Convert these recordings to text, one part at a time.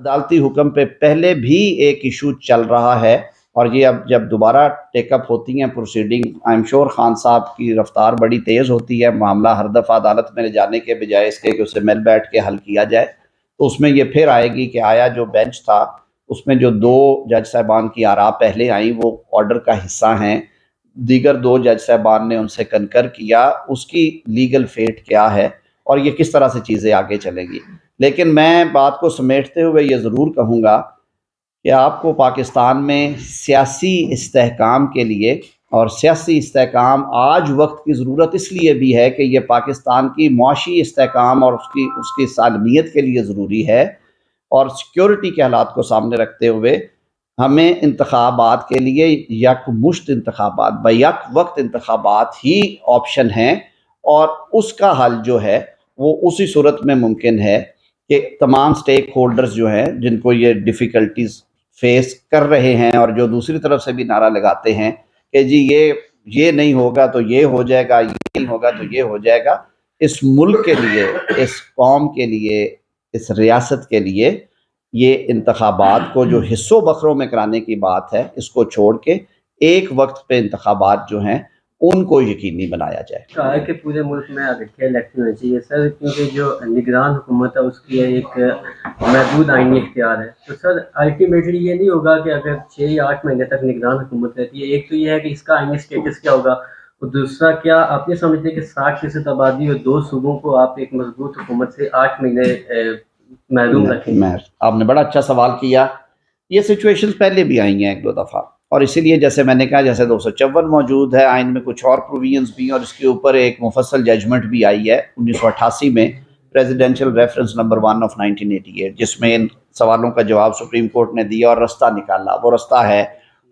عدالتی حکم پہ پہلے بھی ایک ایشو چل رہا ہے، اور یہ اب جب دوبارہ ٹیک اپ ہوتی ہیں proceeding, I am sure Khan صاحب کی رفتار بڑی تیز ہوتی ہے، معاملہ ہر دفعہ عدالت میں لے جانے کے بجائے اس کے کہ اسے مل بیٹھ کے حل کیا جائے، تو اس میں یہ پھر آئے گی کہ آیا جو بینچ تھا اس میں جو 2 جج صاحبان کی آراء پہلے آئیں وہ آرڈر کا حصہ ہیں، دیگر 2 جج صاحبان نے ان سے کنکر کیا، اس کی لیگل فیٹ کیا ہے اور یہ کس طرح سے چیزیں آگے چلیں گی۔ لیکن میں بات کو سمیٹتے ہوئے یہ ضرور کہوں گا کہ آپ کو پاکستان میں سیاسی استحکام کے لیے، اور سیاسی استحکام آج وقت کی ضرورت اس لیے بھی ہے کہ یہ پاکستان کی معاشی استحکام اور اس کی سالمیت کے لیے ضروری ہے، اور سیکیورٹی کے حالات کو سامنے رکھتے ہوئے ہمیں انتخابات کے لیے یک مشت انتخابات، بیک وقت انتخابات ہی آپشن ہیں، اور اس کا حل جو ہے وہ اسی صورت میں ممکن ہے کہ تمام سٹیک ہولڈرز جو ہیں جن کو یہ ڈیفیکلٹیز فیس کر رہے ہیں اور جو دوسری طرف سے بھی نعرہ لگاتے ہیں کہ جی یہ نہیں ہوگا تو یہ ہو جائے گا، یہ نہیں ہوگا تو یہ ہو جائے گا، اس ملک کے لیے، اس قوم کے لیے، اس ریاست کے لیے یہ انتخابات کو جو حصوں بکھروں میں کرانے کی بات ہے اس کو چھوڑ کے ایک وقت پہ انتخابات جو ہیں ان کو یقینی بنایا جائے۔ کہا ہے کہ پورے ملک میں اکٹھے الیکشن ہونے چاہیے سر، کیونکہ جو نگران حکومت ہے اس کی ایک محدود آئینی اختیار ہے، تو سر الٹیمیٹلی یہ نہیں ہوگا کہ اگر 6 یا 8 مہینے تک نگران حکومت رہتی ہے، ایک تو یہ ہے کہ اس کا آئینی اسٹیٹس کیا ہوگا، اور دوسرا کیا آپ یہ سمجھتے ہیں کہ 60% آبادی اور 2 صوبوں کو آپ ایک مضبوط حکومت سے 8 مہینے محروم رکھیں گے؟ آپ نے بڑا اچھا سوال کیا۔ یہ سچویشن پہلے بھی آئی ہیں 1-2 دفعہ، اور اسی لیے جیسے میں نے کہا جیسے 254 موجود ہے آئین میں، کچھ اور پروویژنز بھی ہیں، اور اس کے اوپر ایک مفصل ججمنٹ بھی آئی ہے 1988 میں، پریزیڈینشل ریفرنس نمبر 1 آف 1988، جس میں ان سوالوں کا جواب سپریم کورٹ نے دیا اور رستہ نکالا۔ وہ رستہ ہے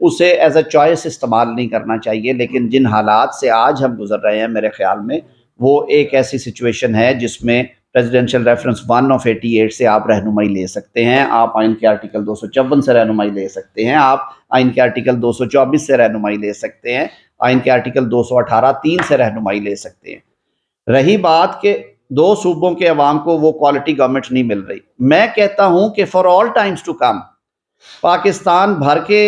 اسے ایز اے چوائس استعمال نہیں کرنا چاہیے، لیکن جن حالات سے آج ہم گزر رہے ہیں میرے خیال میں وہ ایک ایسی سچویشن ہے جس میں پریزیڈینشل ریفرنس 1 آف 88 سے آپ رہنمائی لے سکتے ہیں، آپ آئین کے آرٹیکل 254 سے رہنمائی لے سکتے ہیں، آپ آئین کے آرٹیکل 224 سے رہنمائی لے سکتے ہیں، آئین کے آرٹیکل 218(3) سے رہنمائی لے سکتے ہیں۔ رہی بات کہ 2 صوبوں کے عوام کو وہ کوالٹی گورنمنٹ نہیں مل رہی، میں کہتا ہوں کہ for all times to come Pakistan بھر کے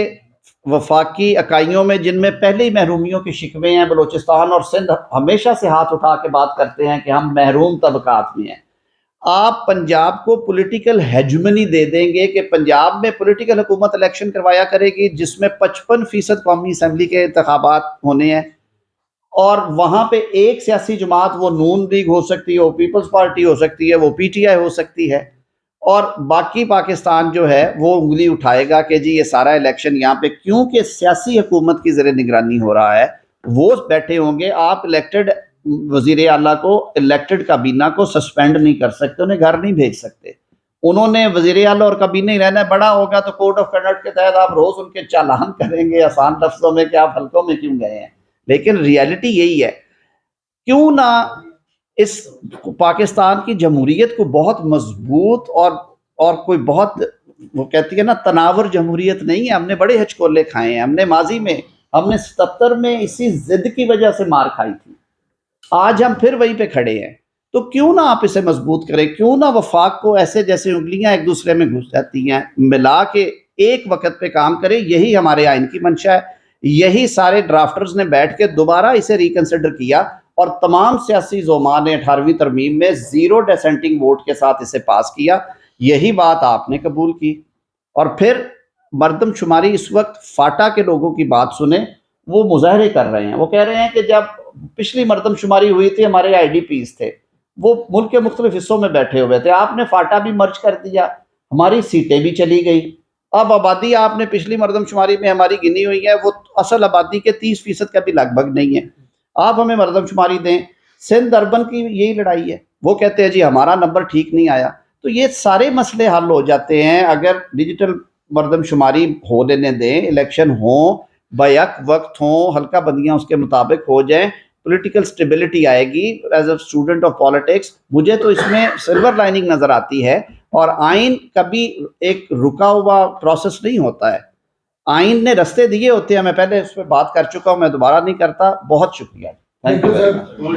وفاقی اکائیوں میں جن میں پہلے ہی محرومیوں کے شکوے ہیں، بلوچستان اور سندھ ہمیشہ سے ہاتھ اٹھا کے بات کرتے ہیں کہ ہم محروم طبقات میں ہیں، آپ پنجاب کو پولیٹیکل ہیجمنی دے دیں گے کہ پنجاب میں پولیٹیکل حکومت الیکشن کروایا کرے گی جس میں 55% قومی اسمبلی کے انتخابات ہونے ہیں، اور وہاں پہ ایک سیاسی جماعت، وہ نون لیگ ہو سکتی ہے، وہ پیپلز پارٹی ہو سکتی ہے، وہ پی ٹی آئی ہو سکتی ہے، اور باقی پاکستان جو ہے وہ انگلی اٹھائے گا کہ جی یہ سارا الیکشن یہاں پہ کیونکہ سیاسی حکومت کی زیر نگرانی ہو رہا ہے، وہ بیٹھے ہوں گے۔ آپ الیکٹڈ وزیر اعلیٰ کو، الیکٹڈ کابینہ کو سسپینڈ نہیں کر سکتے، انہیں گھر نہیں بھیج سکتے، انہوں نے وزیر اعلیٰ اور کابینہ ہی رہنا ہے۔ بڑا ہوگا تو کوڈ آف کنڈکٹ کے تحت آپ روز ان کے چالان کریں گے آسان لفظوں میں کہ آپ حلقوں میں کیوں گئے ہیں، لیکن ریالٹی یہی ہے۔ کیوں نہ اس پاکستان کی جمہوریت کو بہت مضبوط اور کوئی بہت، وہ کہتی ہے نا تناور جمہوریت نہیں ہے، ہم نے بڑے ہچکولے کھائے ہیں، ہم نے ماضی میں، ہم نے 77 میں اسی ضد کی وجہ سے مار کھائی تھی، آج ہم پھر وہیں پہ کھڑے ہیں، تو کیوں نہ آپ اسے مضبوط کریں، کیوں نہ وفاق کو ایسے جیسے انگلیاں ایک دوسرے میں گھس جاتی ہیں ملا کے ایک وقت پہ کام کریں۔ یہی ہمارے آئین کی منشا ہے، یہی سارے ڈرافٹرز نے بیٹھ کے دوبارہ اسے ریکنسیڈر کیا، اور تمام سیاسی زعماء نے 18ویں ترمیم میں 0 ڈسینٹنگ ووٹ کے ساتھ اسے پاس کیا، یہی بات آپ نے قبول کی۔ اور پھر مردم شماری اس وقت فاٹا کے لوگوں کی بات سنیں، وہ مظاہرے کر رہے ہیں، وہ کہہ رہے ہیں کہ جب پچھلی مردم شماری ہوئی تھی ہمارے آئی ڈی پیز تھے، وہ ملک کے مختلف حصوں میں بیٹھے ہوئے تھے، آپ نے فاٹا بھی مرج کر دیا، ہماری سیٹیں بھی چلی گئی، اب آبادی آپ نے پچھلی مردم شماری میں ہماری گنی ہوئی ہے وہ اصل آبادی کے 30% کا بھی لگ بھگ نہیں ہے، آپ ہمیں مردم شماری دیں۔ سندھ اربن کی یہی لڑائی ہے، وہ کہتے ہیں جی ہمارا نمبر ٹھیک نہیں آیا، تو یہ سارے مسئلے حل ہو جاتے ہیں اگر ڈیجیٹل مردم شماری ہو لینے دیں، الیکشن ہوں، بیک وقت ہوں، حلقہ بندیاں اس کے مطابق ہو جائیں، پولیٹیکل سٹیبلٹی آئے گی۔ As a student of politics مجھے تو اس میں سلور لائننگ نظر آتی ہے، اور آئین کبھی ایک رکا ہوا پروسیس نہیں ہوتا ہے، آئین نے رستے دیے ہوتے ہیں، میں پہلے اس پہ بات کر چکا ہوں، میں دوبارہ نہیں کرتا۔ بہت شکریہ، تھینک یو۔